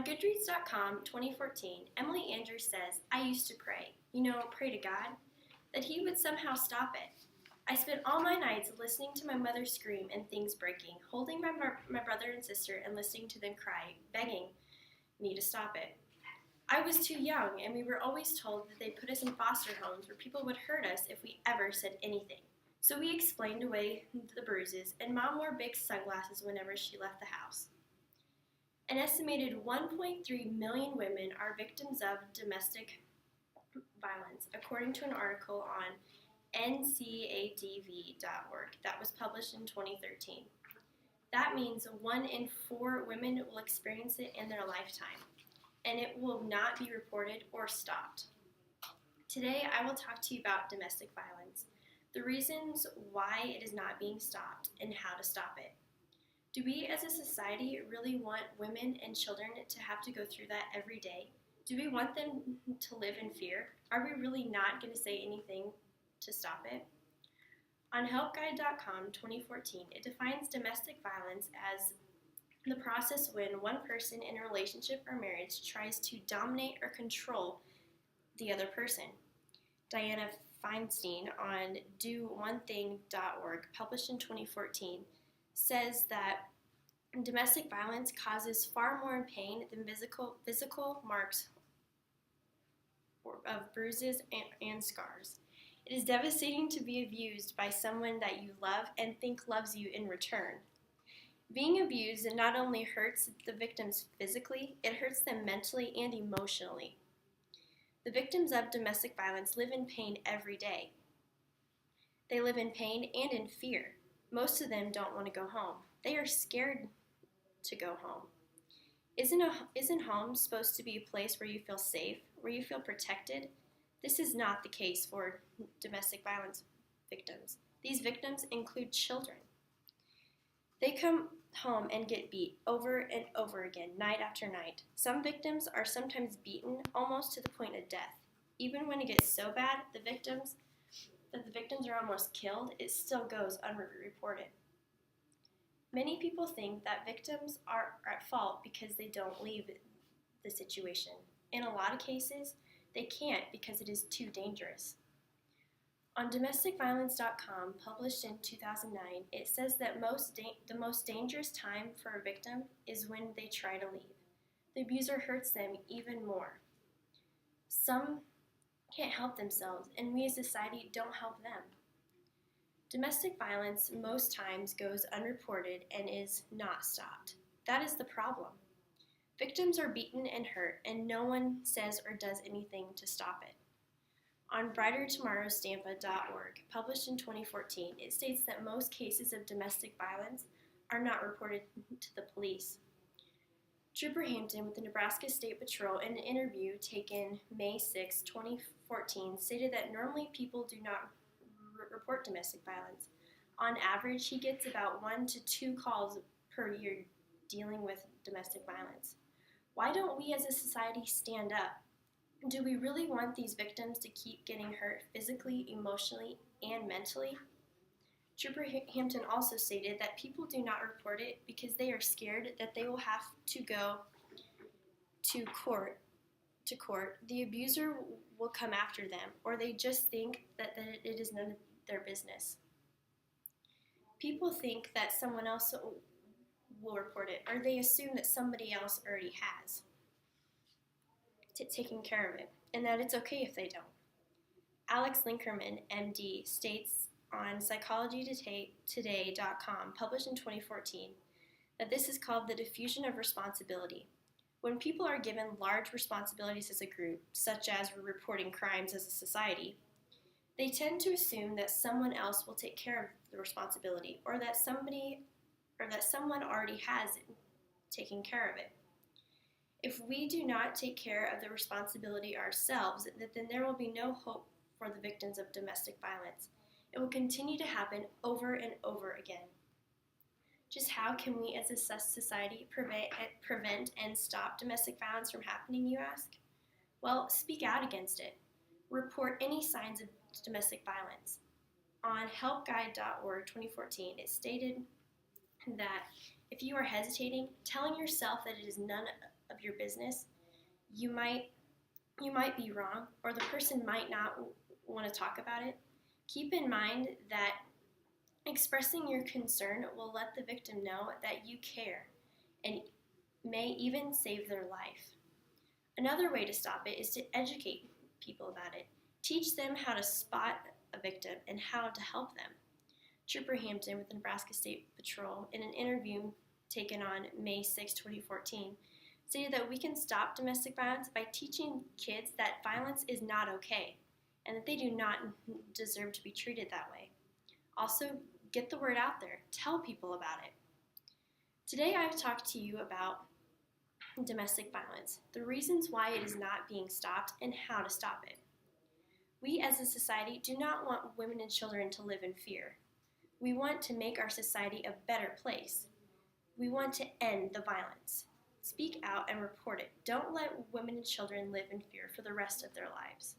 Goodreads.com 2014, Emily Andrews says, I used to pray, pray to God, that He would somehow stop it. I spent all my nights listening to my mother scream and things breaking, holding my brother and sister and listening to them cry, begging me to stop it. I was too young, and we were always told that they'd put us in foster homes where people would hurt us if we ever said anything. So we explained away the bruises, and Mom wore big sunglasses whenever she left the house. An estimated 1.3 million women are victims of domestic violence, according to an article on ncadv.org that was published in 2013. That means 1 in 4 women will experience it in their lifetime, and it will not be reported or stopped. Today, I will talk to you about domestic violence, the reasons why it is not being stopped, and how to stop it. Do we as a society really want women and children to have to go through that every day? Do we want them to live in fear? Are we really not going to say anything to stop it? On helpguide.com 2014, it defines domestic violence as the process when one person in a relationship or marriage tries to dominate or control the other person. Diana Feinstein on doonething.org, published in 2014, says that domestic violence causes far more pain than physical marks of bruises and scars. It is devastating to be abused by someone that you love and think loves you in return. Being abused not only hurts the victims physically, it hurts them mentally and emotionally. The victims of domestic violence live in pain every day. They live in pain and in fear. Most of them don't want to go home. They are scared to go home. Isn't home supposed to be a place where you feel safe, where you feel protected? This is not the case for domestic violence victims. These victims include children. They come home and get beat over and over again, night after night. Some victims are sometimes beaten almost to the point of death. Even when it gets so bad that the victims are almost killed, it still goes unreported. Many people think that victims are at fault because they don't leave the situation. In a lot of cases, they can't because it is too dangerous. On domesticviolence.com, published in 2009, it says that the most dangerous time for a victim is when they try to leave. The abuser hurts them even more. Some can't help themselves, and we as a society don't help them. Domestic violence most times goes unreported and is not stopped. That is the problem. Victims are beaten and hurt, and no one says or does anything to stop it. On brightertomorrowstampa.org, published in 2014, it states that most cases of domestic violence are not reported to the police. Trooper Hampton with the Nebraska State Patrol, in an interview taken May 6, 2014, stated that normally people do not report domestic violence. On average, he gets about 1 to 2 calls per year dealing with domestic violence. Why don't we as a society stand up? Do we really want these victims to keep getting hurt physically, emotionally, and mentally? Trooper Hampton also stated that people do not report it because they are scared that they will have to go to court. The abuser will come after them, or they just think that it is none of their business. People think that someone else will report it, or they assume that somebody else already has taken care of it, and that it's okay if they don't. Alex Linkerman, MD, states on psychologytoday.com, published in 2014, that this is called the diffusion of responsibility. When people are given large responsibilities as a group, such as reporting crimes as a society, they tend to assume that someone else will take care of the responsibility, or that someone already has taken care of it. If we do not take care of the responsibility ourselves, then there will be no hope for the victims of domestic violence. It will continue to happen over and over again. Just how can we as a society prevent and stop domestic violence from happening, you ask? Well, speak out against it. Report any signs of domestic violence. On helpguide.org 2014, it stated that if you are hesitating, telling yourself that it is none of your business, you might be wrong, or the person might not want to talk about it. Keep in mind that expressing your concern will let the victim know that you care and may even save their life. Another way to stop it is to educate people about it. Teach them how to spot a victim and how to help them. Trooper Hampton with the Nebraska State Patrol, in an interview taken on May 6, 2014, stated that we can stop domestic violence by teaching kids that violence is not okay and that they do not deserve to be treated that way. Also, get the word out there. Tell people about it. Today I've talked to you about domestic violence, the reasons why it is not being stopped, and how to stop it. We as a society do not want women and children to live in fear. We want to make our society a better place. We want to end the violence. Speak out and report it. Don't let women and children live in fear for the rest of their lives.